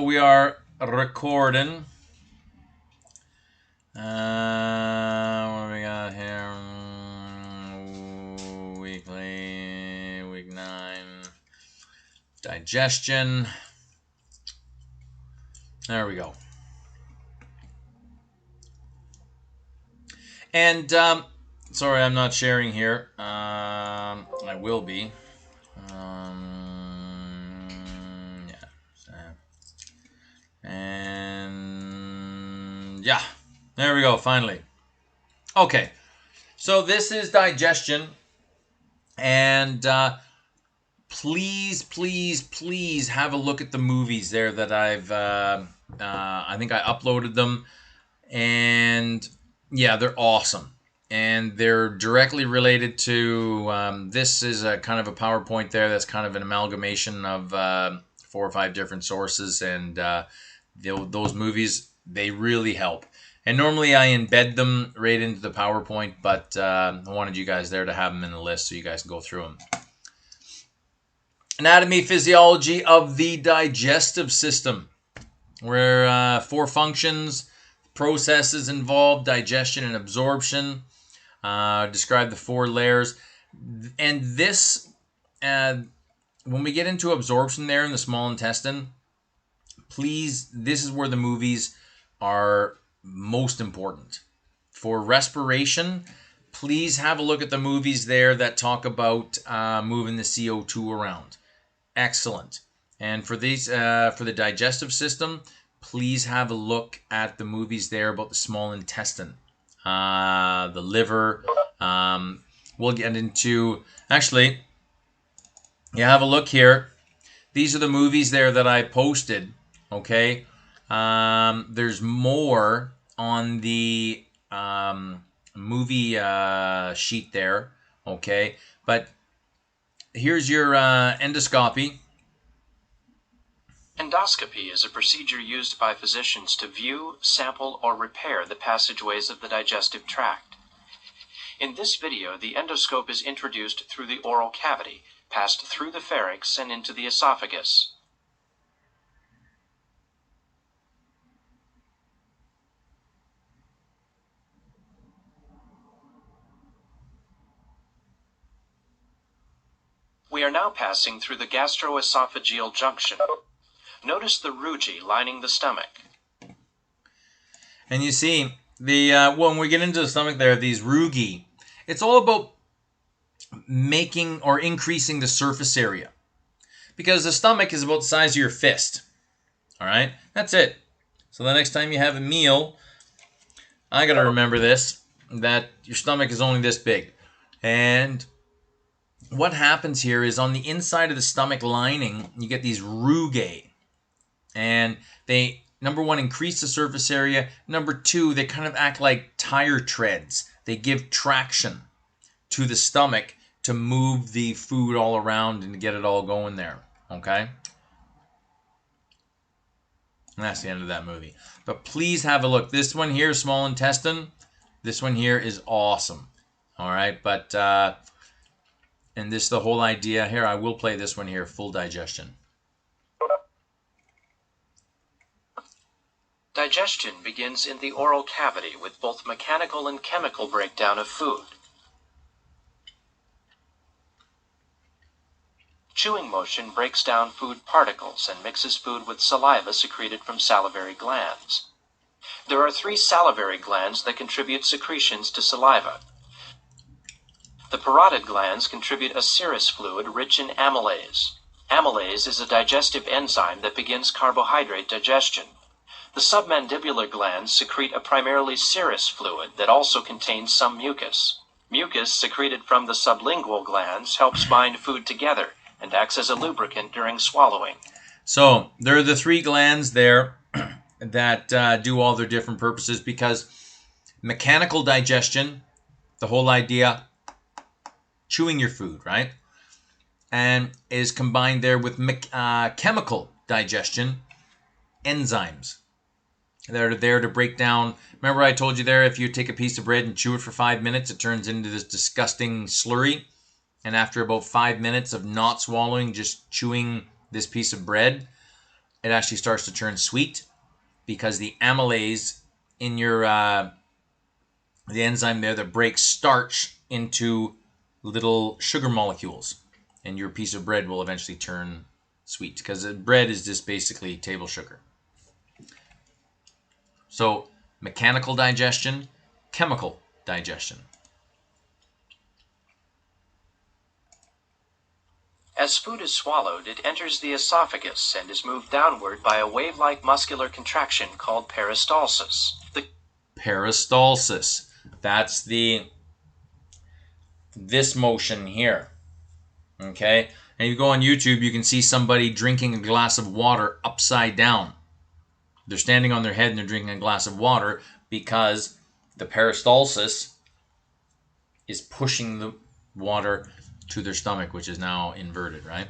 we are recording. What do we got here? Weekly, week 9. Digestion. There we go. And, sorry, I'm not sharing here. I will be. And yeah, there we go, finally. Okay, so this is digestion, and please have a look at the movies there that I think I uploaded them, and yeah, they're awesome. And they're directly related to, this is a kind of a PowerPoint there that's kind of an amalgamation of 4 or 5 different sources, and those movies, they really help. And normally I embed them right into the PowerPoint, but I wanted you guys there to have them in the list so you guys can go through them. Anatomy, physiology of the digestive system, where 4 functions, processes involved, digestion and absorption. Describe the 4 layers. And this, when we get into absorption there in the small intestine, please, this is where the movies are most important. For respiration, please have a look at the movies there that talk about moving the CO2 around. Excellent. And for these, for the digestive system, please have a look at the movies there about the small intestine, the liver. We'll get into, actually, you have a look here. These are the movies there that I posted. Okay, there's more on the movie sheet there. Okay, but here's your endoscopy. Endoscopy is a procedure used by physicians to view, sample, or repair the passageways of the digestive tract. In this video, the endoscope is introduced through the oral cavity, passed through the pharynx, and into the esophagus. We are now passing through the gastroesophageal junction. Notice the rugae lining the stomach. And you see, when we get into the stomach there, these rugae, it's all about making or increasing the surface area. Because the stomach is about the size of your fist. All right? That's it. So the next time you have a meal, I got to remember this, that your stomach is only this big. And what happens here is on the inside of the stomach lining, you get these rugae. And they, number 1, increase the surface area. Number 2, they kind of act like tire treads. They give traction to the stomach to move the food all around and to get it all going there. Okay? And that's the end of that movie. But please have a look. This one here, small intestine, this one here is awesome. All right? But, and this, the whole idea here, I will play this one here, full digestion. Digestion begins in the oral cavity with both mechanical and chemical breakdown of food. Chewing motion breaks down food particles and mixes food with saliva secreted from salivary glands. There are 3 salivary glands that contribute secretions to saliva. The parotid glands contribute a serous fluid rich in amylase. Amylase is a digestive enzyme that begins carbohydrate digestion. The submandibular glands secrete a primarily serous fluid that also contains some mucus. Mucus secreted from the sublingual glands helps bind food together and acts as a lubricant during swallowing. So there are the 3 glands there that do all their different purposes, because mechanical digestion, the whole idea, chewing your food, right? And is combined there with chemical digestion, enzymes. They're there to break down. Remember I told you there, if you take a piece of bread and chew it for 5 minutes, it turns into this disgusting slurry. And after about 5 minutes of not swallowing, just chewing this piece of bread, it actually starts to turn sweet because the amylase in your the enzyme there that breaks starch into little sugar molecules, and your piece of bread will eventually turn sweet because bread is just basically table sugar. So mechanical digestion, chemical digestion. As food is swallowed, it enters the esophagus and is moved downward by a wave-like muscular contraction called peristalsis. Peristalsis. That's this motion here. Okay? And you go on YouTube, you can see somebody drinking a glass of water upside down. They're standing on their head and they're drinking a glass of water because the peristalsis is pushing the water to their stomach, which is now inverted, right?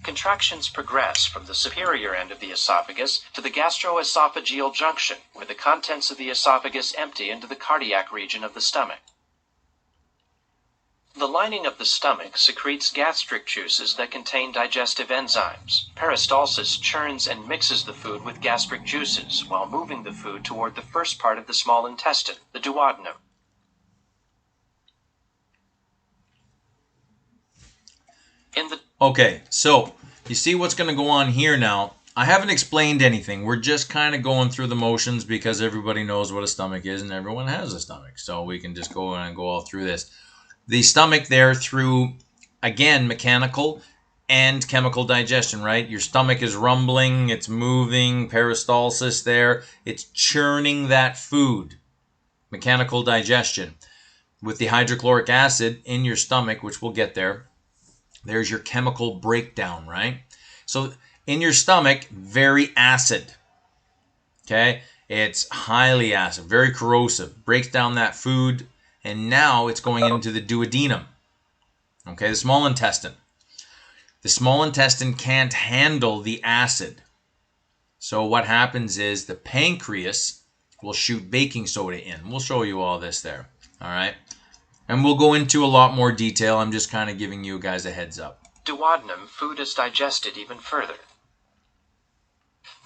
Contractions progress from the superior end of the esophagus to the gastroesophageal junction, where the contents of the esophagus empty into the cardiac region of the stomach. The lining of the stomach secretes gastric juices that contain digestive enzymes. Peristalsis churns and mixes the food with gastric juices while moving the food toward the first part of the small intestine, the duodenum. Okay, so you see what's going to go on here now. I haven't explained anything. We're just kind of going through the motions because everybody knows what a stomach is and everyone has a stomach. So we can just go and go all through this. The stomach there through, again, mechanical and chemical digestion, right? Your stomach is rumbling, it's moving, peristalsis there. It's churning that food, mechanical digestion. With the hydrochloric acid in your stomach, which we'll get there, there's your chemical breakdown, right? So in your stomach, very acid, okay? It's highly acid, very corrosive, breaks down that food, and now it's going into the duodenum, okay, the small intestine. The small intestine can't handle the acid. So what happens is the pancreas will shoot baking soda in. We'll show you all this there, all right? And we'll go into a lot more detail. I'm just kind of giving you guys a heads up. Duodenum, food is digested even further.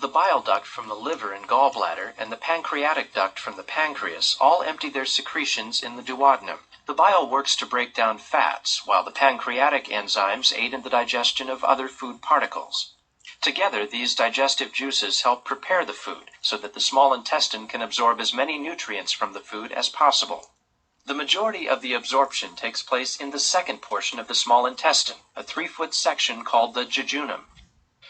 The bile duct from the liver and gallbladder and the pancreatic duct from the pancreas all empty their secretions in the duodenum. The bile works to break down fats, while the pancreatic enzymes aid in the digestion of other food particles. Together, these digestive juices help prepare the food so that the small intestine can absorb as many nutrients from the food as possible. The majority of the absorption takes place in the second portion of the small intestine, a 3-foot section called the jejunum.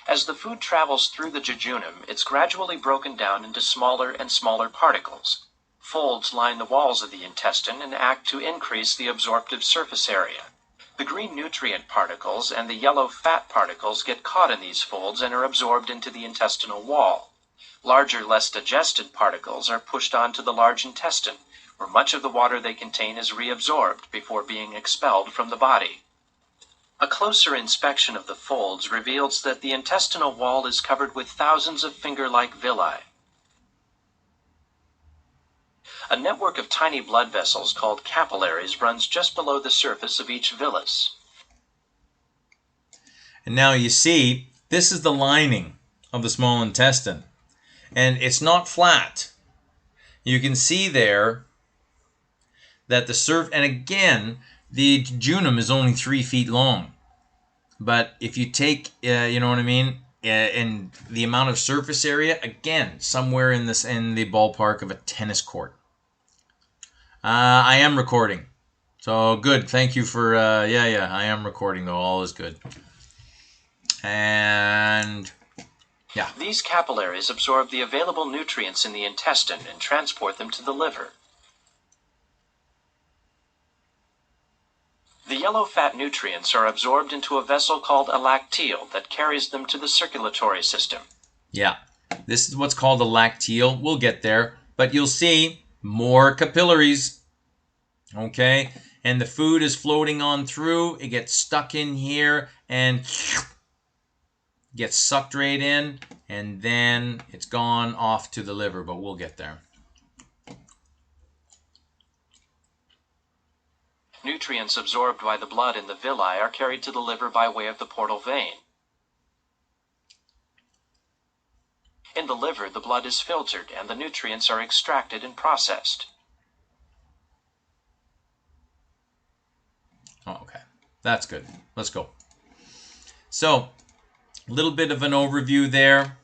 As the food travels through the jejunum, it's gradually broken down into smaller and smaller particles. Folds line the walls of the intestine and act to increase the absorptive surface area. The green nutrient particles and the yellow fat particles get caught in these folds and are absorbed into the intestinal wall. Larger, less digested particles are pushed onto the large intestine, where much of the water they contain is reabsorbed before being expelled from the body. A closer inspection of the folds reveals that the intestinal wall is covered with thousands of finger-like villi. A network of tiny blood vessels called capillaries runs just below the surface of each villus. And now you see, this is the lining of the small intestine. And it's not flat. You can see there that and again, the jejunum is only 3 feet long. But if you take, you know what I mean, and the amount of surface area, again, somewhere in the ballpark of a tennis court. I am recording. So good. Thank you for, yeah, I am recording though. All is good. And yeah. These capillaries absorb the available nutrients in the intestine and transport them to the liver. The yellow fat nutrients are absorbed into a vessel called a lacteal that carries them to the circulatory system. Yeah, this is what's called a lacteal. We'll get there, but you'll see more capillaries. Okay, and the food is floating on through. It gets stuck in here and gets sucked right in, and then it's gone off to the liver, but we'll get there. Nutrients absorbed by the blood in the villi are carried to the liver by way of the portal vein. In the liver, the blood is filtered and the nutrients are extracted and processed. Oh, okay, that's good. Let's go. So, a little bit of an overview there.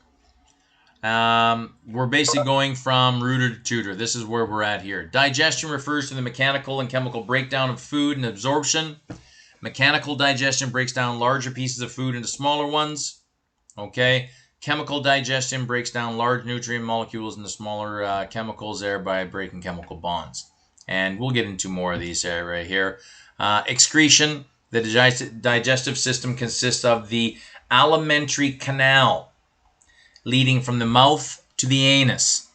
We're basically going from rooter to tutor. This is where we're at here. Digestion refers to the mechanical and chemical breakdown of food and absorption. Mechanical digestion breaks down larger pieces of food into smaller ones. Okay. Chemical digestion breaks down large nutrient molecules into smaller chemicals, thereby breaking chemical bonds. And we'll get into more of these right here. Excretion. The digestive system consists of the alimentary canal leading from the mouth to the anus,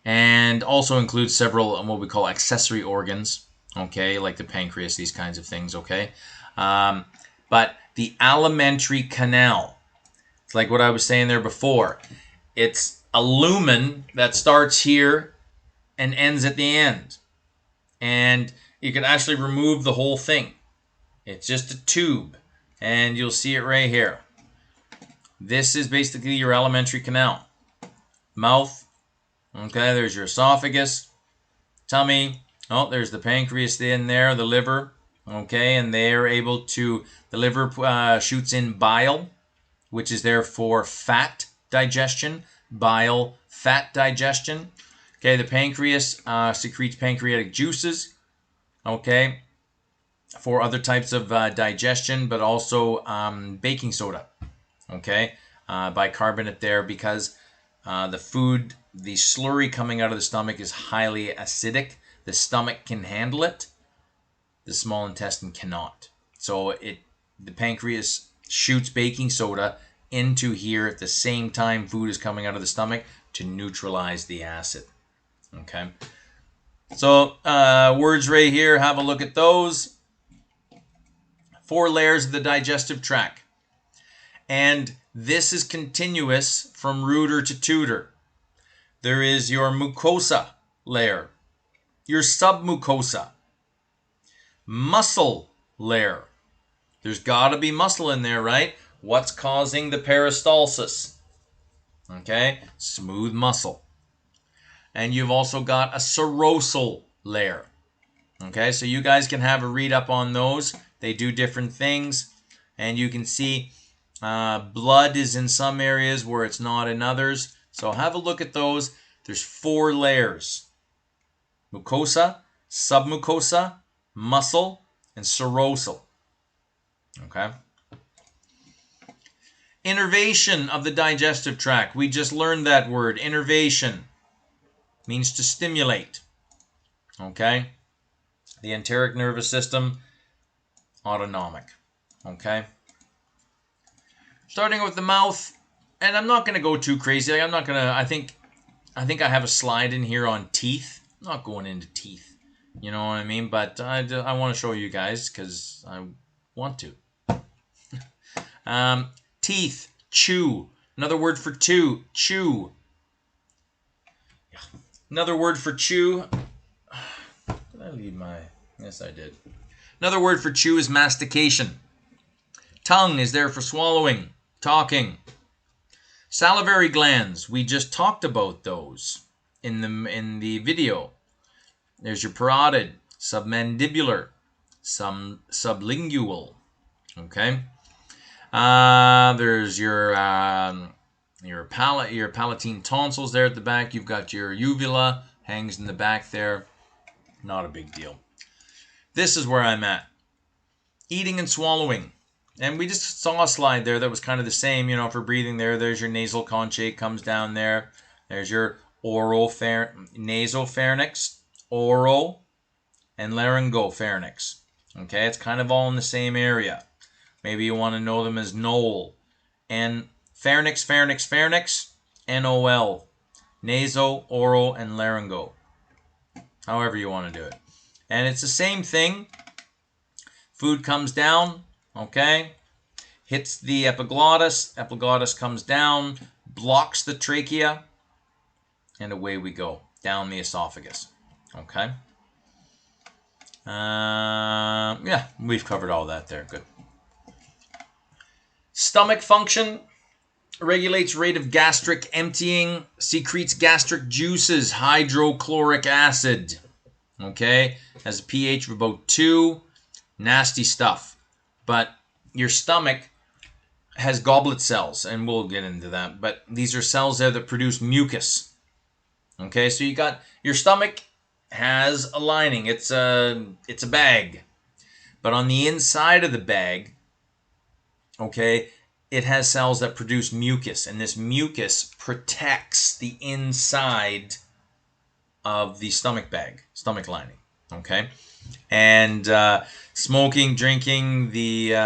and also includes several what we call accessory organs, okay, like the pancreas, these kinds of things, okay. But the alimentary canal, it's like what I was saying there before. It's a lumen that starts here and ends at the end, and you can actually remove the whole thing. It's just a tube, and you'll see it right here. This is basically your alimentary canal. Mouth, okay, there's your esophagus, tummy, oh, there's the pancreas in there, the liver, okay, and they're able to, the liver shoots in bile, which is there for fat digestion, bile, fat digestion. Okay, the pancreas secretes pancreatic juices, okay, for other types of digestion, but also baking soda, okay, bicarbonate there, because the food, the slurry coming out of the stomach is highly acidic. The stomach can handle it. The small intestine cannot. So the pancreas shoots baking soda into here at the same time food is coming out of the stomach to neutralize the acid. Okay. So words right here, have a look at those. 4 layers of the digestive tract. And this is continuous from rooter to tutor. There is your mucosa layer, your submucosa, muscle layer. There's got to be muscle in there, right? What's causing the peristalsis? Okay, smooth muscle. And you've also got a serosal layer. Okay, so you guys can have a read up on those. They do different things. And you can see blood is in some areas where it's not in others. So have a look at those. There's 4 layers. Mucosa, submucosa, muscle, and serosal. Okay. Innervation of the digestive tract. We just learned that word. Innervation means to stimulate. Okay. The enteric nervous system, autonomic. Okay. Starting with the mouth, and I'm not going to go too crazy. Like, I'm not going to, I think I have a slide in here on teeth. I'm not going into teeth. You know what I mean? But I want to show you guys because I want to. Teeth, chew. Another word for chew. Another word for chew. Did I leave my... Yes, I did. Another word for chew is mastication. Tongue is there for swallowing, talking. Salivary glands. We just talked about those in the video. There's your parotid, submandibular, sublingual. Okay. There's your palatine tonsils there at the back. You've got your uvula, hangs in the back there. Not a big deal. This is where I'm at. Eating and swallowing. And we just saw a slide there that was kind of the same, you know, for breathing there. There's your nasal conchate comes down there. There's your nasopharynx, oral, and laryngopharynx. Okay, it's kind of all in the same area. Maybe you want to know them as NOL. And pharynx, NOL. Naso, oral, and laryngo. However you want to do it. And it's the same thing. Food comes down, okay? Hits the epiglottis. Epiglottis comes down, blocks the trachea, and away we go. Down the esophagus, okay? Yeah, we've covered all that there. Good. Stomach function. regulates rate of gastric emptying, secretes gastric juices, hydrochloric acid. Okay, has a pH of about 2. Nasty stuff. But your stomach has goblet cells, and we'll get into that. But these are cells there that produce mucus. Okay, so you got your stomach has a lining. It's a bag. But on the inside of the bag, okay, it has cells that produce mucus, and this mucus protects the inside of the stomach bag, stomach lining. Okay, and smoking, drinking, the what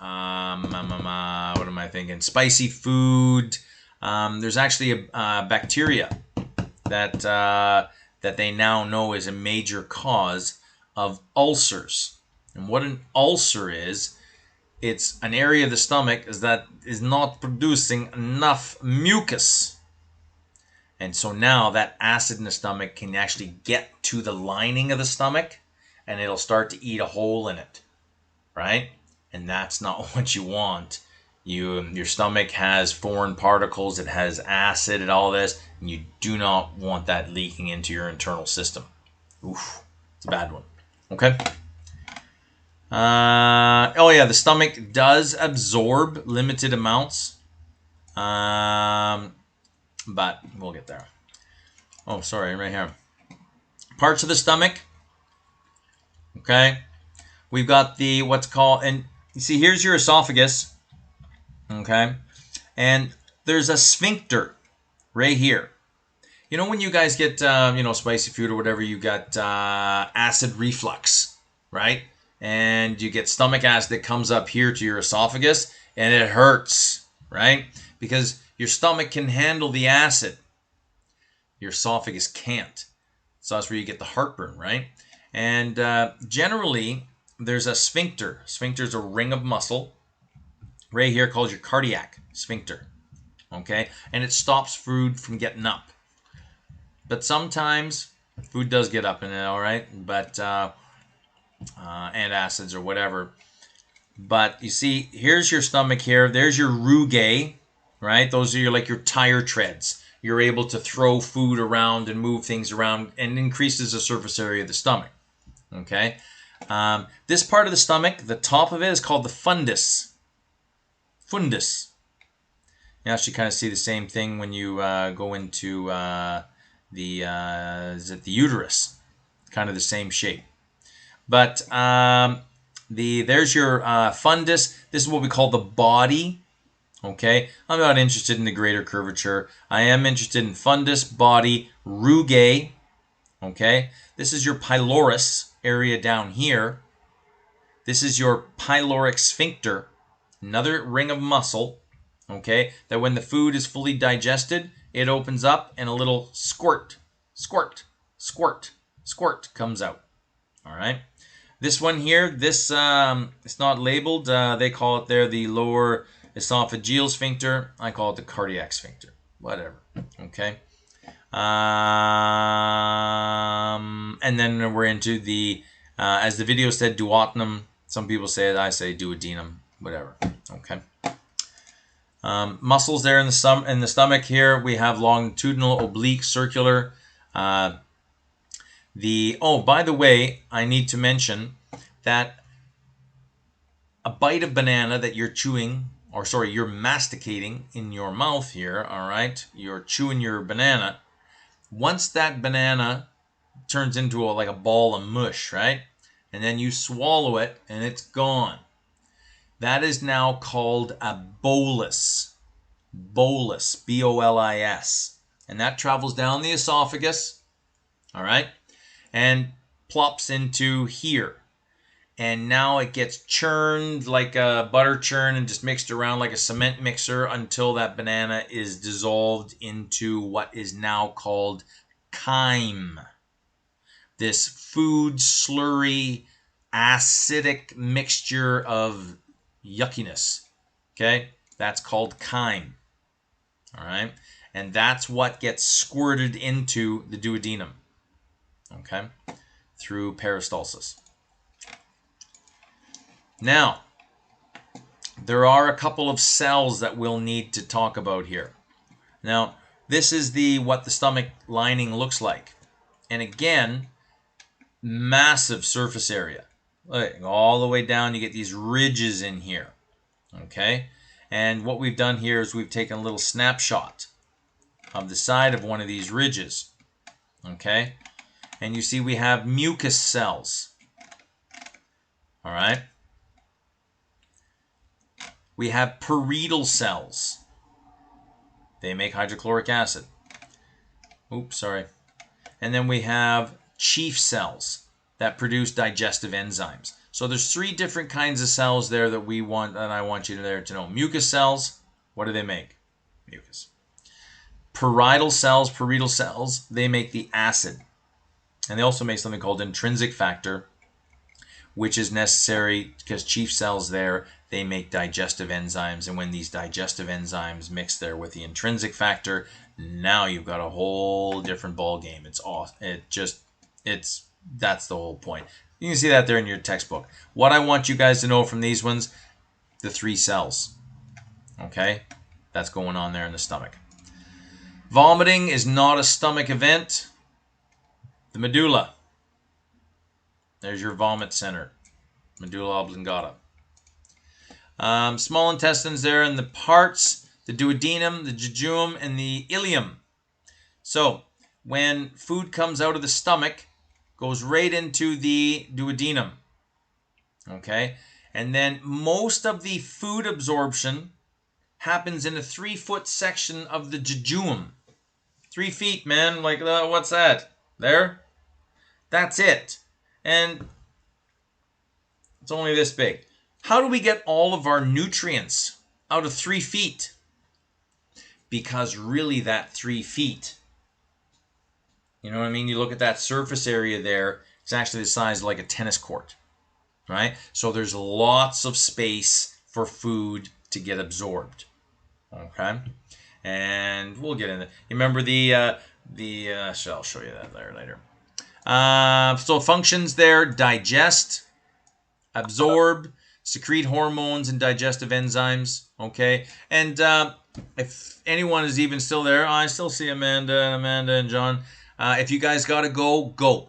am I thinking? Spicy food. There's actually a bacteria that that they now know is a major cause of ulcers. And what an ulcer is, it's an area of the stomach that is not producing enough mucus. And so now that acid in the stomach can actually get to the lining of the stomach, and it'll start to eat a hole in it, right? And that's not what you want. Your stomach has foreign particles, it has acid and all this, and you do not want that leaking into your internal system. Oof, it's a bad one. Okay. Oh yeah, the stomach does absorb limited amounts, but we'll get there. Oh, sorry, right here. Parts of the stomach. Okay, we've got the what's called, and you see, here's your esophagus. Okay, and there's a sphincter right here. You know when you guys get spicy food or whatever, you got acid reflux, right? And you get stomach acid that comes up here to your esophagus, and it hurts, right? Because your stomach can handle the acid, your esophagus can't. So that's where you get the heartburn, right? And generally, there's a sphincter. Sphincter is a ring of muscle right here called your cardiac sphincter, okay? And it stops food from getting up. But sometimes food does get up in it, all right? But and acids or whatever. But you see, here's your stomach here. There's your rugae, right? Those are your tire treads. You're able to throw food around and move things around, and increases the surface area of the stomach. Okay. This part of the stomach, the top of it, is called the fundus. Fundus. You actually kind of see the same thing when you go into the uterus. Kind of the same shape. But there's your fundus. This is what we call the body. Okay, I'm not interested in the greater curvature. I am interested in fundus, body, rugae. Okay, this is your pylorus area down here. This is your pyloric sphincter, another ring of muscle. Okay, that when the food is fully digested, it opens up and a little squirt, squirt, squirt, squirt comes out. All right. This one here, this it's not labeled. They call it there the lower esophageal sphincter. I call it the cardiac sphincter. Whatever. Okay. And then we're into the, as the video said, duodenum. Some people say it. I say duodenum. Whatever. Okay. Muscles there in the stomach here. We have longitudinal, oblique, circular. By the way, I need to mention that a bite of banana that you're chewing, you're masticating in your mouth here, all right? You're chewing your banana. Once that banana turns into like a ball of mush, right? And then you swallow it and it's gone. That is now called a bolus. Bolus, B-O-L-I-S. And that travels down the esophagus, all right? And plops into here. And now it gets churned like a butter churn and just mixed around like a cement mixer until that banana is dissolved into what is now called chyme. This food slurry, acidic mixture of yuckiness. Okay? That's called chyme. All right? And that's what gets squirted into the duodenum. Okay? Through peristalsis. Now, there are a couple of cells that we'll need to talk about here. Now, this is what the stomach lining looks like. And again, massive surface area. Look, all the way down, you get these ridges in here. Okay? And what we've done here is we've taken a little snapshot of the side of one of these ridges. Okay? And you see we have mucus cells. All right? We have parietal cells. They make hydrochloric acid. Oops, sorry. And then we have chief cells that produce digestive enzymes. So there's 3 different kinds of cells there that I want you there to know. Mucus cells, what do they make? Mucus. Parietal cells, they make the acid. And they also make something called intrinsic factor, which is necessary because chief cells there, they make digestive enzymes. And when these digestive enzymes mix there with the intrinsic factor, now you've got a whole different ball game. It's awesome. That's the whole point. You can see that there in your textbook. What I want you guys to know from these ones, the 3 cells. Okay? That's going on there in the stomach. Vomiting is not a stomach event. The medulla. There's your vomit center. Medulla oblongata. Small intestines there and the parts, the duodenum, the jejunum, and the ileum. So, when food comes out of the stomach, goes right into the duodenum. Okay? And then most of the food absorption happens in a 3-foot section of the jejunum. 3 feet, man. Like, what's that? There? That's it. And it's only this big. How do we get all of our nutrients out of 3 feet? Because really that 3 feet, you know what I mean? You look at that surface area there, it's actually the size of like a tennis court, right? So there's lots of space for food to get absorbed, okay? And we'll get into it. You remember so I'll show you that there later. So functions there, digest, absorb, secrete hormones and digestive enzymes, okay? And if anyone is even still there, I still see Amanda and John. If you guys got to go, go.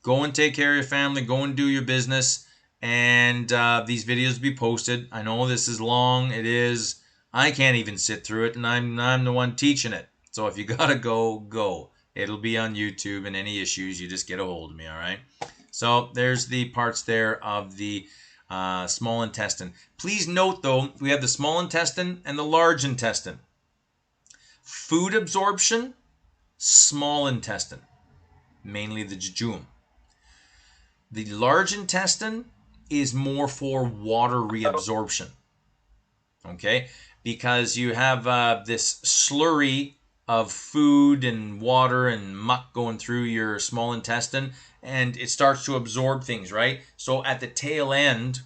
Go and take care of your family. Go and do your business. And these videos will be posted. I know this is long. It is. I can't even sit through it, and I'm the one teaching it. So if you got to go, go. It'll be on YouTube, and any issues, you just get a hold of me, all right? So there's the parts there of the small intestine. Please note, though, we have the small intestine and the large intestine. Food absorption, small intestine, mainly the jejunum. The large intestine is more for water reabsorption, okay? Because you have this slurry of food and water and muck going through your small intestine, and it starts to absorb things, right? So at the tail end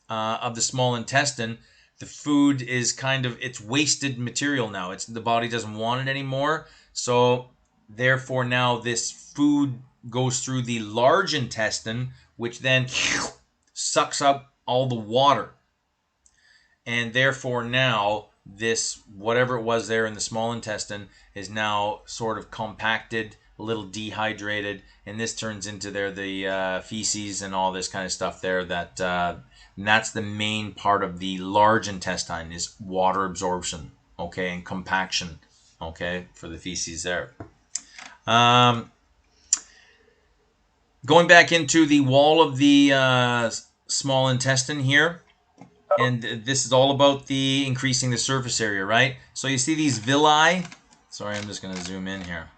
of the small intestine, the food is it's wasted material now. The body doesn't want it anymore. So therefore now this food goes through the large intestine, which then sucks up all the water. And therefore now this, whatever it was there in the small intestine, is now sort of compacted, a little dehydrated, and this turns into the feces and all this kind of stuff there. And that's the main part of the large intestine, is water absorption, okay, and compaction, okay, for the feces there. Going back into the wall of the small intestine here, and this is all about the increasing the surface area, right? So you see these villi. Sorry, I'm just going to zoom in here.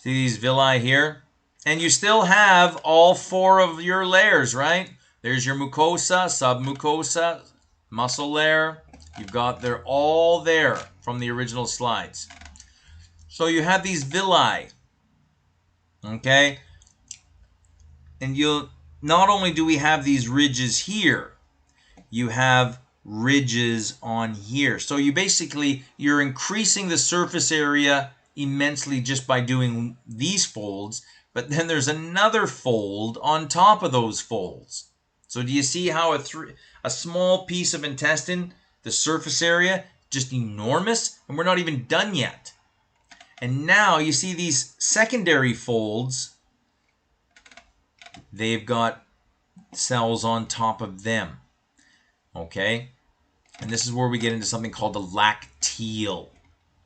See these villi here? And you still have all 4 of your layers, right? There's your mucosa, submucosa, muscle layer. They're all there from the original slides. So you have these villi, okay? And not only do we have these ridges here, you have ridges on here. So you're increasing the surface area immensely just by doing these folds, but then there's another fold on top of those folds. So do you see how a small piece of intestine, the surface area, just enormous, and we're not even done yet. And now you see these secondary folds, they've got cells on top of them. Okay? And this is where we get into something called the lacteal.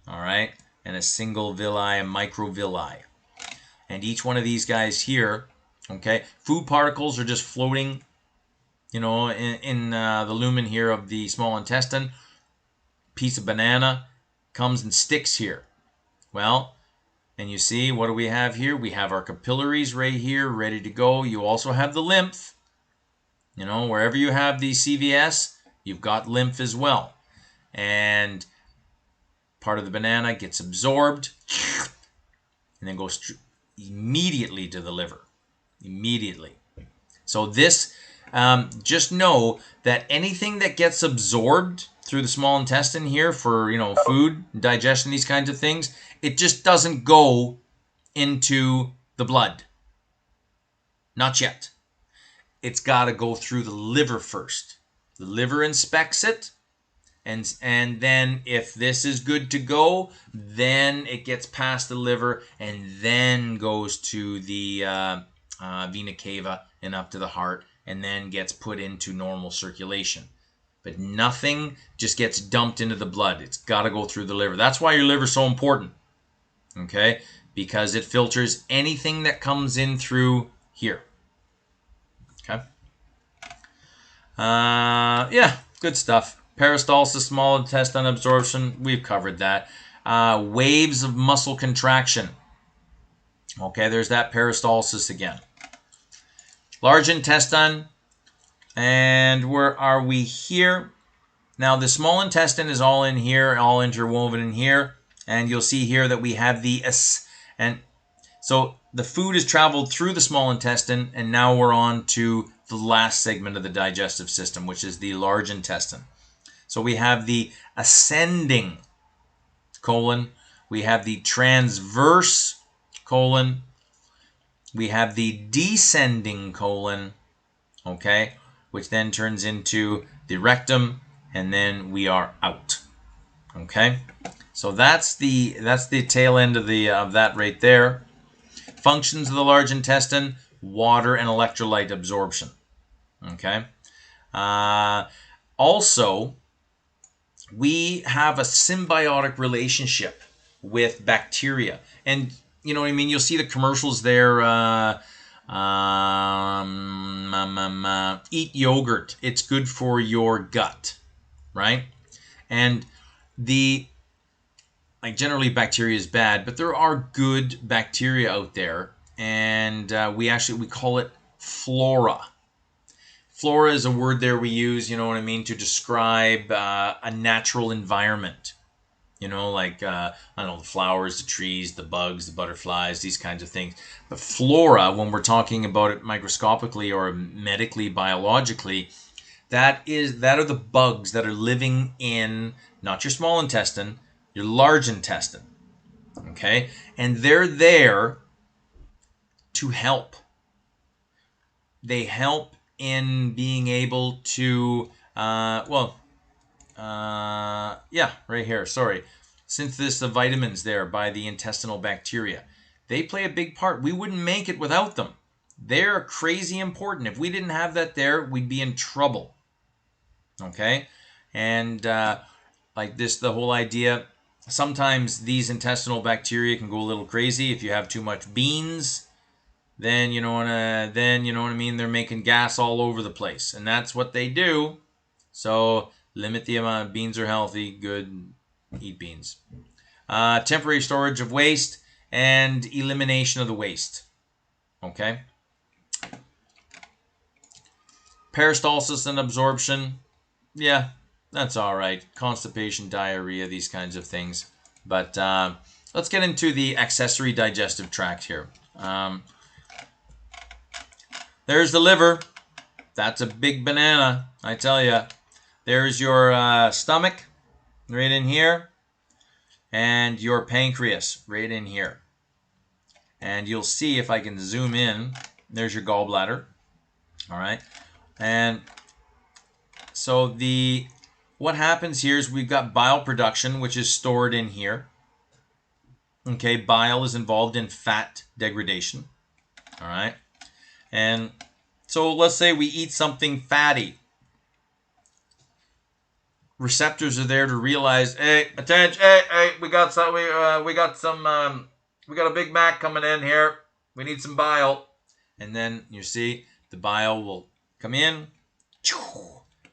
All right? And a single villi, a microvilli. And each one of these guys here, okay, food particles are just floating, you know, in the lumen here of the small intestine. Piece of banana comes and sticks here. Well, and you see, what do we have here? We have our capillaries right here, ready to go. You also have the lymph. You know, wherever you have the CVS, you've got lymph as well. And part of the banana gets absorbed and then goes immediately to the liver. Immediately. So this, just know that anything that gets absorbed through the small intestine here for, you know, food, digestion, these kinds of things, it just doesn't go into the blood. Not yet. It's got to go through the liver first. The liver inspects it, and then if this is good to go, then it gets past the liver and then goes to the vena cava and up to the heart, and then gets put into normal circulation. But nothing just gets dumped into the blood. It's got to go through the liver. That's why your liver is so important, okay? Because it filters anything that comes in through here. Okay. Yeah, good stuff. Peristalsis, small intestine absorption, we've covered that. Waves of muscle contraction. Okay, there's that peristalsis again. Large intestine, and where are we here? Now the small intestine is all in here, all interwoven in here, and you'll see here that we have the and so the food has traveled through the small intestine, and now we're on to the last segment of the digestive system, which is the large intestine. So we have the ascending colon, we have the transverse colon, we have the descending colon, okay, which then turns into the rectum, and then we are out. Okay, so that's the tail end of that right there. Functions of the large intestine: water and electrolyte absorption. Okay. Also, we have a symbiotic relationship with bacteria, and you know what I mean. You'll see the commercials there. Eat yogurt. It's good for your gut, right? And generally bacteria is bad, but there are good bacteria out there, and we call it flora. Flora is a word there we use, you know what I mean, to describe a natural environment. You know, like, I don't know, the flowers, the trees, the bugs, the butterflies, these kinds of things. But flora, when we're talking about it microscopically or medically, biologically, that are the bugs that are living in not your small intestine, your large intestine. Okay? And they're there to help. They help in being able to, right here, sorry. Synthesis of vitamins there by the intestinal bacteria. They play a big part. We wouldn't make it without them. They're crazy important. If we didn't have that there, we'd be in trouble. Okay? And like this, the whole idea, sometimes these intestinal bacteria can go a little crazy. If you have too much beans, then you know what I mean, they're making gas all over the place, and that's what they do. So limit the amount. Beans are healthy, good, eat beans. Temporary storage of waste and elimination of the waste. Okay. Peristalsis and absorption, yeah, that's all right. Constipation, diarrhea, these kinds of things. But let's get into the accessory digestive tract here. There's the liver. That's a big banana, I tell you. There's your stomach right in here, and your pancreas right in here. And you'll see, if I can zoom in, there's your gallbladder. All right. And so what happens here is we've got bile production, which is stored in here. Okay, bile is involved in fat degradation. All right. And so let's say we eat something fatty. Receptors are there to realize, hey, attention, hey, we got a Big Mac coming in here. We need some bile. And then you see the bile will come in,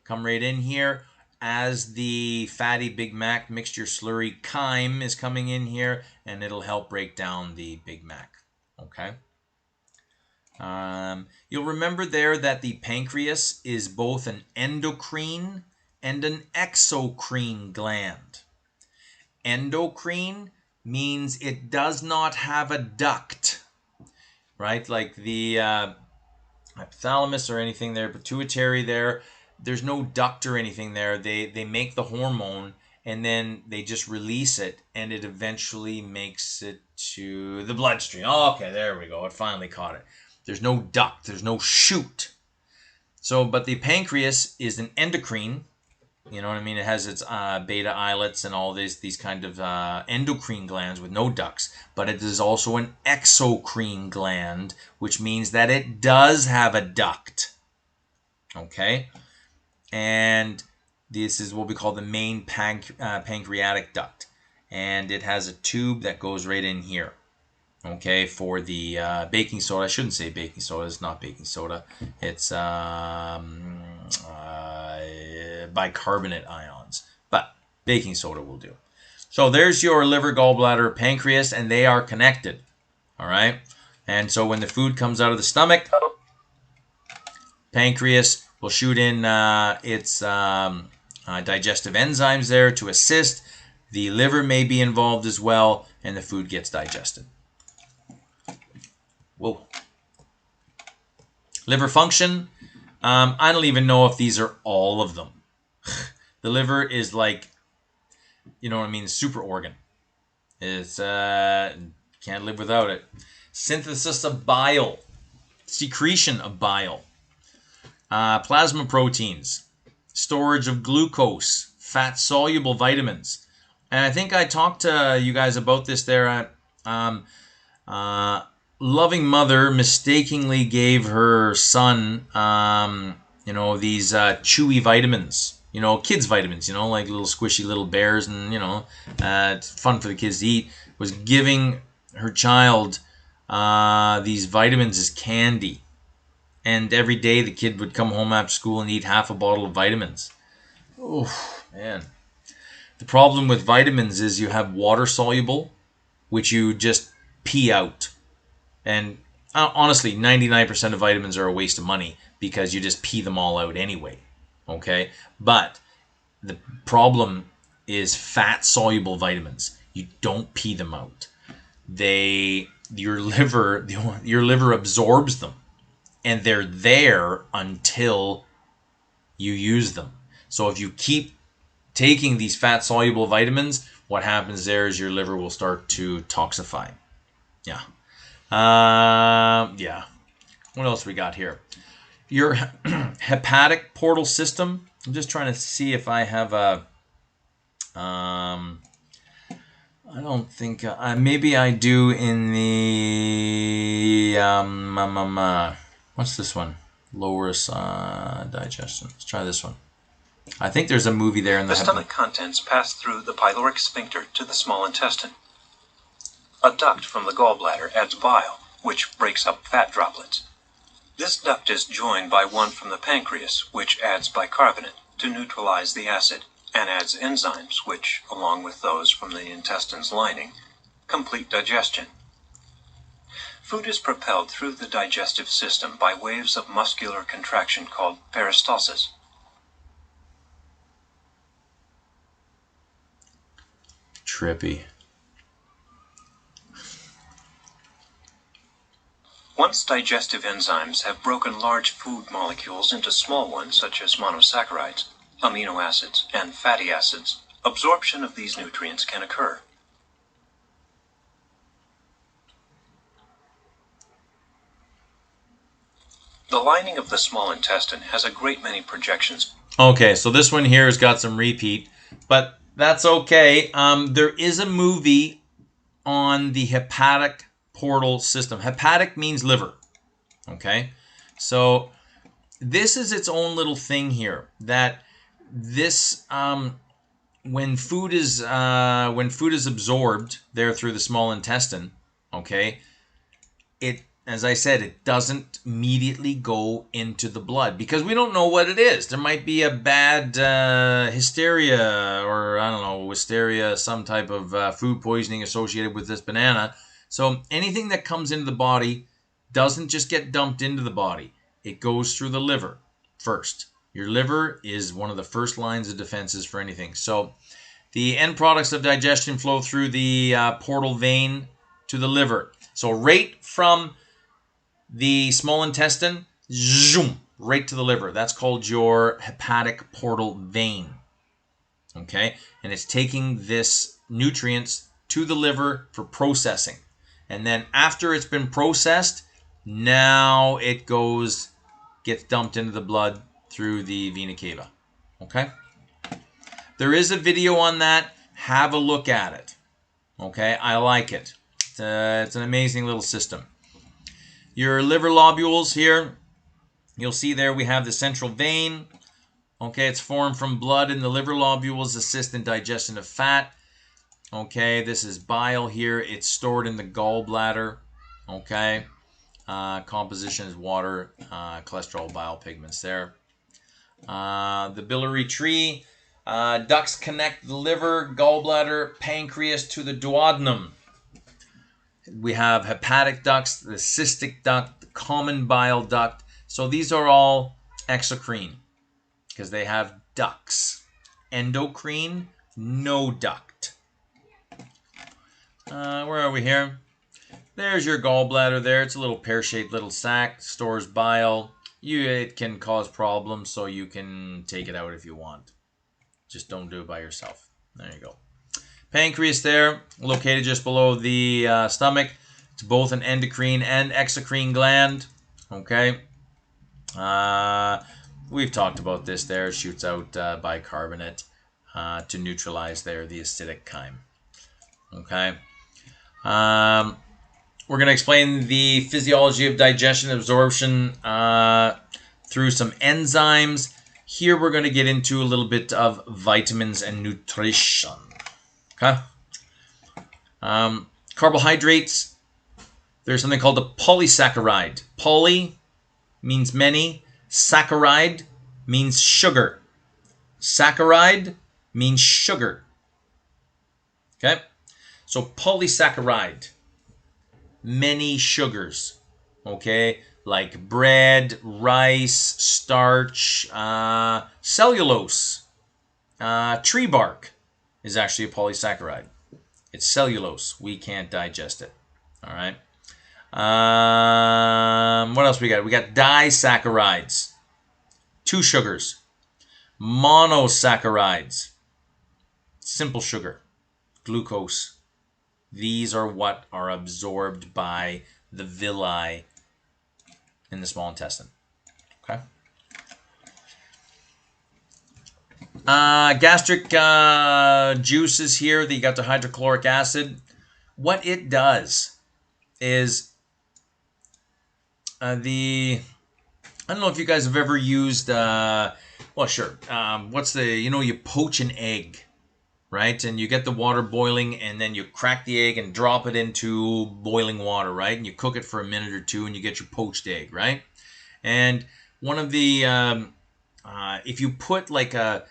come right in here as the fatty Big Mac mixture slurry chyme is coming in here, and it'll help break down the Big Mac. Okay. You'll remember there that the pancreas is both an endocrine and an exocrine gland. Endocrine means it does not have a duct, right? Like the hypothalamus or anything there, pituitary there, there's no duct or anything there. They make the hormone and then they just release it, and it eventually makes it to the bloodstream. Oh, okay, there we go. It finally caught it. There's no duct. There's no chute. So, but the pancreas is an endocrine. You know what I mean? It has its beta islets and all these kind of endocrine glands with no ducts. But it is also an exocrine gland, which means that it does have a duct. Okay? And this is what we call the main pancreatic duct. And it has a tube that goes right in here. Okay, for the baking soda. I shouldn't say baking soda. It's not baking soda. It's bicarbonate ions. But baking soda will do. So there's your liver, gallbladder, pancreas, and they are connected. All right? And so when the food comes out of the stomach, pancreas will shoot in its digestive enzymes there to assist. The liver may be involved as well, and the food gets digested. Whoa. Liver function. I don't even know if these are all of them. The liver is like, you know what I mean, super organ. It's can't live without it. Synthesis of bile. Secretion of bile. Plasma proteins. Storage of glucose. Fat-soluble vitamins. And I think I talked to you guys about this there at... loving mother mistakenly gave her son, these chewy vitamins, kids' vitamins, like little squishy little bears, and, it's fun for the kids to eat, was giving her child these vitamins as candy. And every day the kid would come home after school and eat half a bottle of vitamins. Oh, man. The problem with vitamins is you have water soluble, which you just pee out. And honestly, 99% of vitamins are a waste of money because you just pee them all out anyway. Okay? But the problem is fat-soluble vitamins. You don't pee them out. Your liver absorbs them. And they're there until you use them. So if you keep taking these fat-soluble vitamins, what happens there is your liver will start to toxify. Yeah. What else we got here? Your hepatic portal system. I'm just trying to see if I have a... I don't think... maybe I do in the... what's this one? Lower digestion. Let's try this one. I think there's a movie there in the stomach contents pass through the pyloric sphincter to the small intestine. A duct from the gallbladder adds bile, which breaks up fat droplets. This duct is joined by one from the pancreas, which adds bicarbonate to neutralize the acid, and adds enzymes, which, along with those from the intestine's lining, complete digestion. Food is propelled through the digestive system by waves of muscular contraction called peristalsis. Trippy. Once digestive enzymes have broken large food molecules into small ones such as monosaccharides, amino acids, and fatty acids, absorption of these nutrients can occur. The lining of the small intestine has a great many projections. Okay, so this one here has got some repeat, but that's okay. There is a movie on the hepatic portal system. Hepatic means liver. Okay, so this is its own little thing here. That this when food is absorbed there through the small intestine, okay, it, as I said, it doesn't immediately go into the blood because we don't know what it is. There might be a bad hysteria, or I don't know, wisteria, some type of food poisoning associated with this banana. So anything that comes into the body doesn't just get dumped into the body. It goes through the liver first. Your liver is one of the first lines of defenses for anything. So the end products of digestion flow through the portal vein to the liver. So right from the small intestine, zoom, right to the liver. That's called your hepatic portal vein. Okay? And it's taking this nutrients to the liver for processing. And then after it's been processed, now it gets dumped into the blood through the vena cava. Okay? There is a video on that. Have a look at it. Okay? I like it. It's an amazing little system. Your liver lobules here, you'll see there we have the central vein. Okay, it's formed from blood, and the liver lobules assist in digestion of fat. Okay, this is bile here. It's stored in the gallbladder. Okay, composition is water, cholesterol, bile, pigments there. The biliary tree, ducts connect the liver, gallbladder, pancreas to the duodenum. We have hepatic ducts, the cystic duct, the common bile duct. So these are all exocrine because they have ducts. Endocrine, no duct. Where are we here? There's your gallbladder there. It's a little pear-shaped little sac, stores bile. It can cause problems, so you can take it out if you want. Just don't do it by yourself. There you go. Pancreas there, located just below the stomach. It's both an endocrine and exocrine gland. Okay. We've talked about this there. It shoots out bicarbonate to neutralize there the acidic chyme. Okay. We're going to explain the physiology of digestion and absorption through some enzymes. Here we're going to get into a little bit of vitamins and nutrition. Okay. Carbohydrates. There's something called a polysaccharide. Poly means many. Saccharide means sugar. Saccharide means sugar. Okay. So polysaccharide. Many sugars. Okay. Like bread, rice, starch, cellulose, tree bark is actually a polysaccharide. It's cellulose. We can't digest it. All right. What else we got? We got disaccharides. 2 sugars. Monosaccharides. Simple sugar. Glucose. These are what are absorbed by the villi in the small intestine. Okay. Gastric juices here. You got the hydrochloric acid. What it does is I don't know if you guys have ever used well, sure. You poach an egg, right? And you get the water boiling, and then you crack the egg and drop it into boiling water, right? And you cook it for a minute or two, and you get your poached egg, right? And one of the if you put like a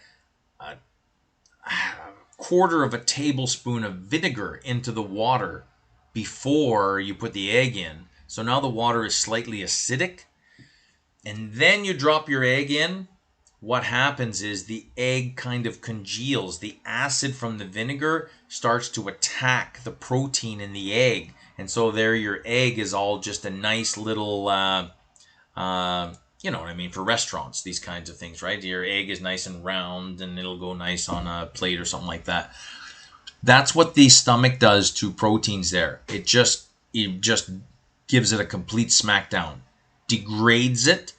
quarter of a tablespoon of vinegar into the water before you put the egg in, so now the water is slightly acidic, and then you drop your egg in, what happens is the egg kind of congeals. The acid from the vinegar starts to attack the protein in the egg, and so there your egg is all just a nice little you know what I mean, for restaurants, these kinds of things, right? Your egg is nice and round, and it'll go nice on a plate or something like that. That's what the stomach does to proteins there. It just gives it a complete smackdown. degrades it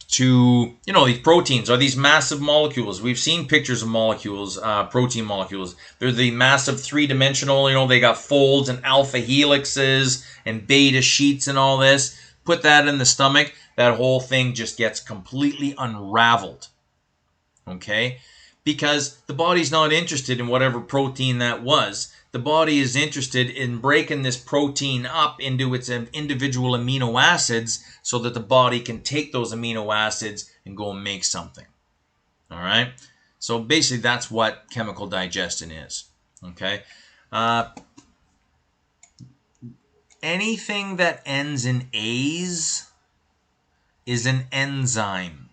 to, these proteins are these massive molecules. We've seen pictures of molecules, protein molecules. They're the massive three-dimensional, they got folds and alpha helixes and beta sheets and all this. Put that in the stomach, that whole thing just gets completely unraveled. Okay? Because the body's not interested in whatever protein that was. The body is interested in breaking this protein up into its individual amino acids so that the body can take those amino acids and go and make something. All right? So basically that's what chemical digestion is. Okay? Anything that ends in A's is an enzyme.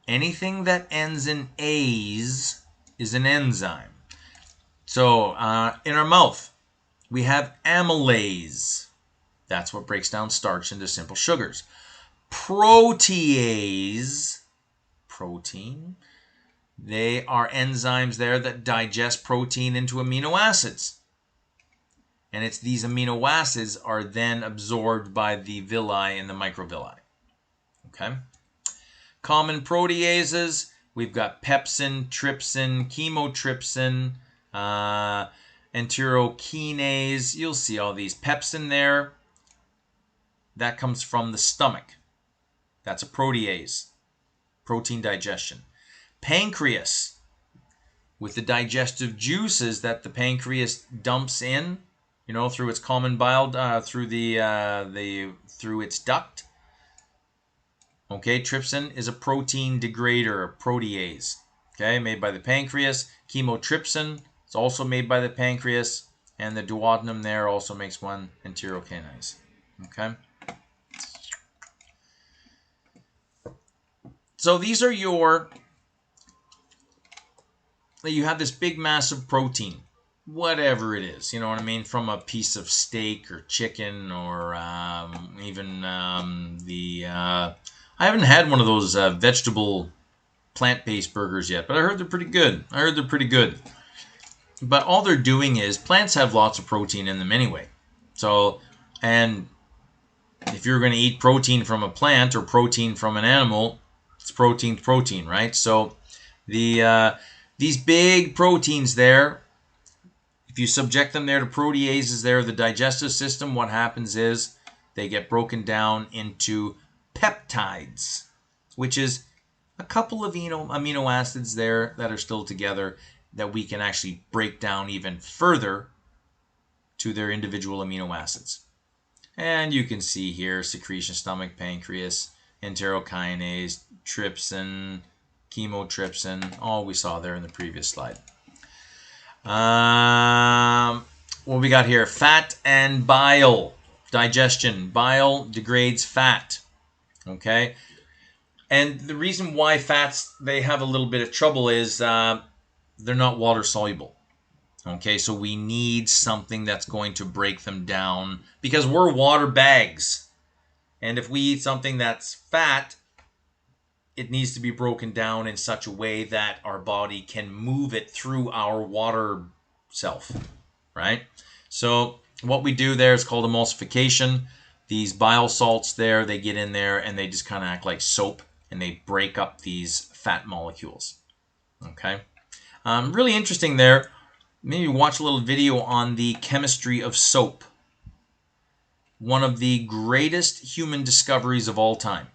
Anything that ends in A's is an enzyme. So in our mouth, we have amylase. That's what breaks down starch into simple sugars. Protease, protein, they are enzymes there that digest protein into amino acids. And it's these amino acids are then absorbed by the villi and the microvilli. Okay? Common proteases, we've got pepsin, trypsin, chymotrypsin, enterokinase. You'll see all these. Pepsin there, that comes from the stomach. That's a protease, protein digestion. Pancreas, with the digestive juices that the pancreas dumps in, through its common bile, through its duct. Okay, trypsin is a protein degrader, a protease. Okay, made by the pancreas. Chymotrypsin, it's also made by the pancreas, and the duodenum there also makes one, enterokinase. Okay. So these are you have this big massive protein, whatever it is, from a piece of steak or chicken or even I haven't had one of those vegetable plant-based burgers yet, but I heard they're pretty good. But all they're doing is, plants have lots of protein in them anyway. So, and if you're going to eat protein from a plant or protein from an animal, it's protein, right? So these big proteins there, if you subject them there to proteases there, the digestive system, what happens is they get broken down into peptides, which is a couple of amino acids there that are still together that we can actually break down even further to their individual amino acids. And you can see here secretion, stomach, pancreas, enterokinase, trypsin, chymotrypsin, all we saw there in the previous slide. What we got here? Fat and bile. Digestion. Bile degrades fat. Okay? And the reason why fats, they have a little bit of trouble is they're not water soluble. Okay, so we need something that's going to break them down because we're water bags. And if we eat something that's fat, it needs to be broken down in such a way that our body can move it through our water self, right? So what we do there is called emulsification. These bile salts there, they get in there and they just kind of act like soap and they break up these fat molecules. Okay, really interesting there. Maybe watch a little video on the chemistry of soap. One of the greatest human discoveries of all time.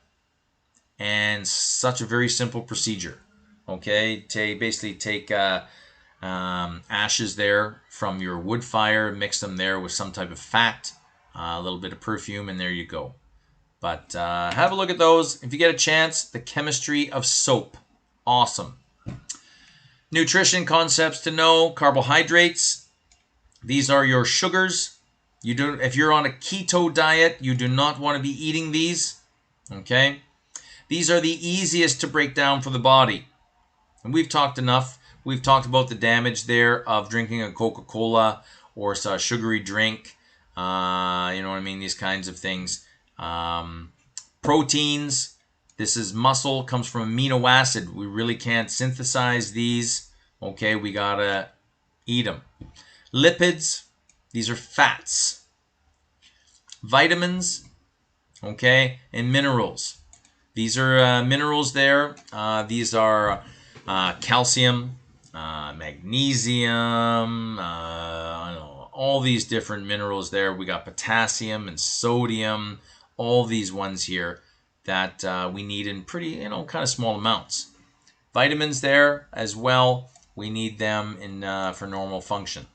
And such a very simple procedure. Okay, basically take ashes there from your wood fire, mix them there with some type of fat, a little bit of perfume, and there you go. But have a look at those. If you get a chance, the chemistry of soap. Awesome. Nutrition concepts to know. Carbohydrates. These are your sugars. If you're on a keto diet, you do not want to be eating these. Okay. These are the easiest to break down for the body. And we've talked enough. We've talked about the damage there of drinking a Coca-Cola or a sugary drink. You know what I mean? These kinds of things. Proteins. This is muscle. Comes from amino acid. We really can't synthesize these. Okay, we gotta eat them. Lipids. These are fats. Vitamins. okay, and minerals. These are minerals there. These are calcium, magnesium, I don't know, all these different minerals there. We got potassium and sodium, all these ones here that we need in pretty, kind of small amounts. Vitamins there as well. We need them in for normal function.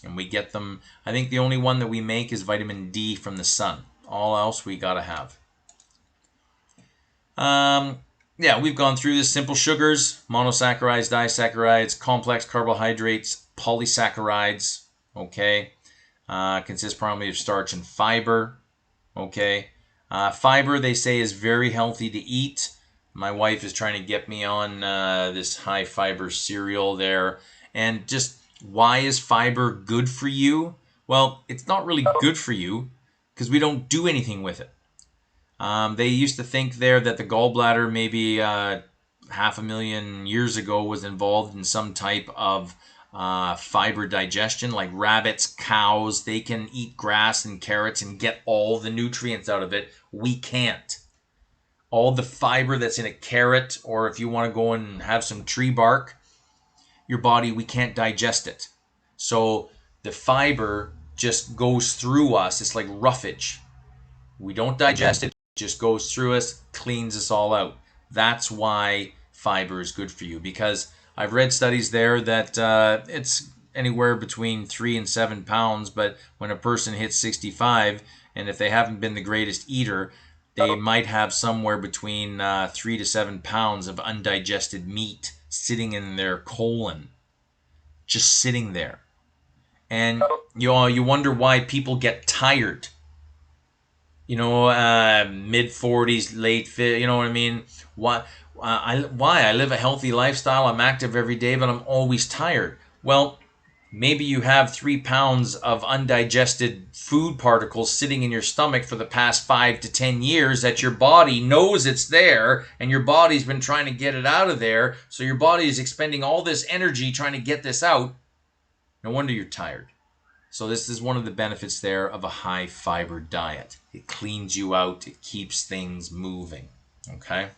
And we get them, I think the only one that we make is vitamin D from the sun. All else we got to have. Yeah, we've gone through this. Simple sugars, monosaccharides, disaccharides, complex carbohydrates, polysaccharides, okay, consist primarily of starch and fiber, okay. Fiber, they say, is very healthy to eat. My wife is trying to get me on this high fiber cereal there. And just why is fiber good for you? Well, it's not really good for you because we don't do anything with it. They used to think there that the gallbladder maybe 500,000 years ago was involved in some type of fiber digestion, like rabbits, cows. They can eat grass and carrots and get all the nutrients out of it. We can't. All the fiber that's in a carrot, or if you want to go and have some tree bark, your body, we can't digest it. So the fiber just goes through us. It's like roughage. We don't digest it. It just goes through us, cleans us all out. That's why fiber is good for you, because I've read studies there that it's anywhere between 3 and 7 pounds, but when a person hits 65, and if they haven't been the greatest eater, they might have somewhere between 3 to 7 pounds of undigested meat sitting in their colon, just sitting there. And you wonder why people get tired. Mid 40s, late 50s, you know what I mean? Why I live a healthy lifestyle, I'm active every day, but I'm always tired. Well, maybe you have 3 pounds of undigested food particles sitting in your stomach for the past 5 to 10 years that your body knows it's there, and your body's been trying to get it out of there, so your body is expending all this energy trying to get this out. No wonder you're tired. So this is one of the benefits there of a high fiber diet. It cleans you out. It keeps things moving. Okay.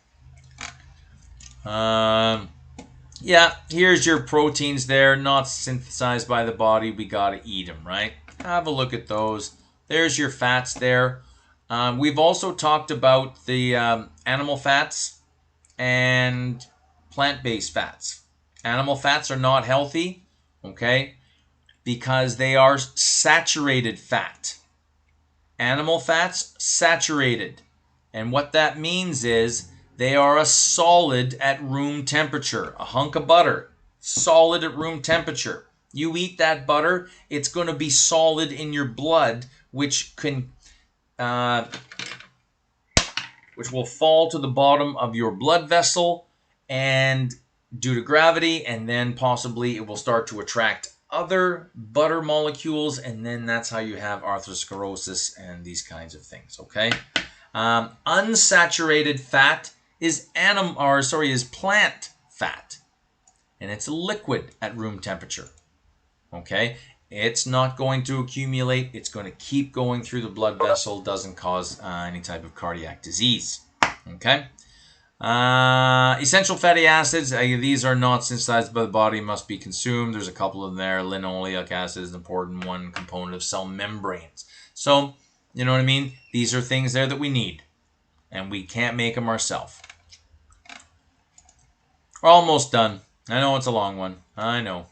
Yeah, here's your proteins there, not synthesized by the body. We got to eat them, right? Have a look at those. There's your fats there. We've also talked about the animal fats and plant-based fats. Animal fats are not healthy, okay, because they are saturated fat. Animal fats, saturated. And what that means is they are a solid at room temperature. A hunk of butter, solid at room temperature. You eat that butter, it's going to be solid in your blood, which will fall to the bottom of your blood vessel, and due to gravity, and then possibly it will start to attract other butter molecules, and then that's how you have atherosclerosis and these kinds of things. Okay, unsaturated fat is plant fat, and it's liquid at room temperature. Okay, it's not going to accumulate. It's going to keep going through the blood vessel. Doesn't cause any type of cardiac disease. Okay. Essential fatty acids, these are not synthesized by the body, must be consumed. There's a couple of them there. Linoleic acid is an important one component of cell membranes. So, you know what I mean? These are things there that we need, and we can't make them ourselves. We're almost done. I know it's a long one. I know.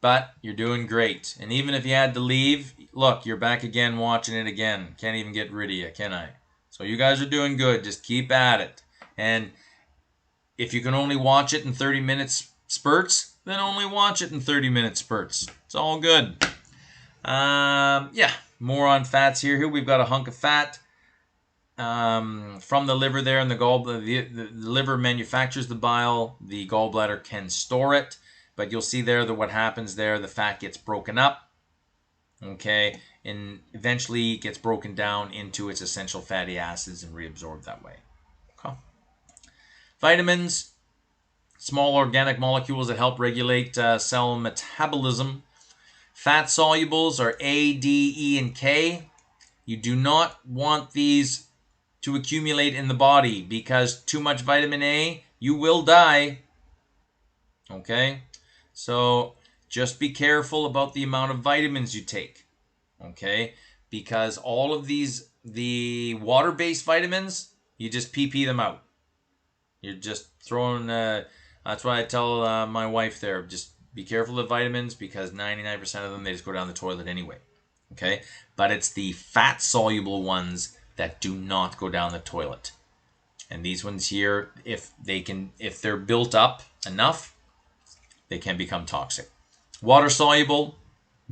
But you're doing great. And even if you had to leave, look, you're back again watching it again. Can't even get rid of you, can I? So you guys are doing good. Just keep at it. And if you can only watch it in 30 minutes spurts, then only watch it in 30-minute spurts. It's all good. Yeah, more on fats here. Here we've got a hunk of fat from the liver there, and the liver manufactures the bile. The gallbladder can store it, but you'll see there that what happens there, the fat gets broken up, okay, and eventually gets broken down into its essential fatty acids and reabsorbed that way. Okay. Vitamins, small organic molecules that help regulate cell metabolism. Fat solubles are A, D, E, and K. You do not want these to accumulate in the body, because too much vitamin A, you will die. Okay? So just be careful about the amount of vitamins you take. Okay? Because all of the water-based vitamins, you just pee them out. You're just throwing, that's why I tell my wife there, just be careful of vitamins, because 99% of them, they just go down the toilet anyway. Okay? But it's the fat-soluble ones that do not go down the toilet. And these ones here, if they're built up enough, they can become toxic. Water-soluble,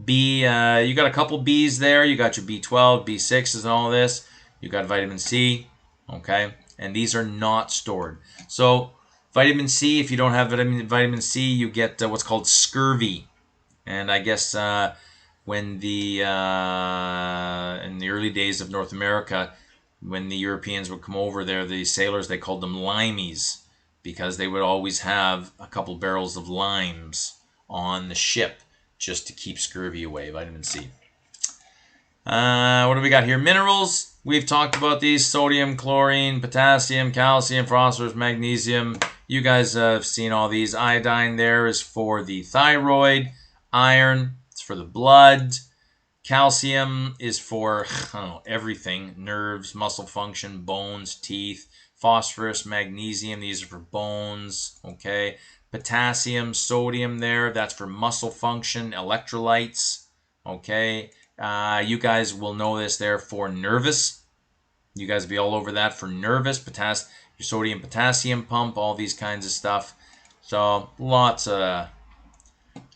B, you got a couple B's there. You got your B12, B6s, and all this. You got vitamin C, okay? And these are not stored. So vitamin C, if you don't have vitamin C, you get what's called scurvy. And I guess when in the early days of North America, when the Europeans would come over there, the sailors, they called them limeys, because they would always have a couple barrels of limes on the ship just to keep scurvy away, vitamin C. What do we got here? Minerals. We've talked about these: sodium, chlorine, potassium, calcium, phosphorus, magnesium. You guys have seen all these. Iodine there is for the thyroid. Iron, it's for the blood. Calcium is for, I don't know, everything. Nerves, muscle function, bones, teeth. Phosphorus, magnesium, these are for bones. Okay. Potassium, sodium there, that's for muscle function, electrolytes. Okay. You guys will know this there for nervous. You guys will be all over that for nervous. Your sodium potassium pump, all these kinds of stuff. So lots of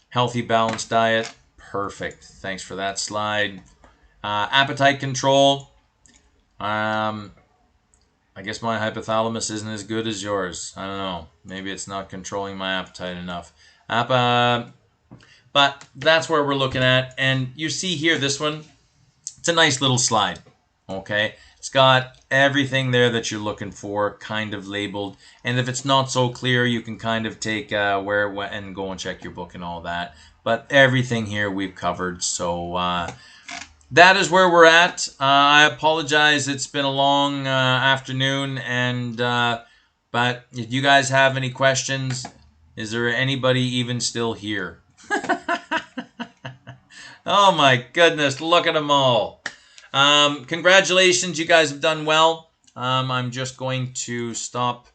healthy, balanced diet. Perfect. Thanks for that slide. Appetite control. I guess my hypothalamus isn't as good as yours. I don't know. Maybe it's not controlling my appetite enough. But that's where we're looking at. And you see here, this one, it's a nice little slide. Okay? It's got everything there that you're looking for kind of labeled. And if it's not so clear, you can kind of take where it went and go and check your book and all that. But everything here we've covered. So that is where we're at. I apologize. It's been a long afternoon. But if you guys have any questions, is there anybody even still here? Oh my goodness, look at them all. Congratulations, you guys have done well. I'm just going to stop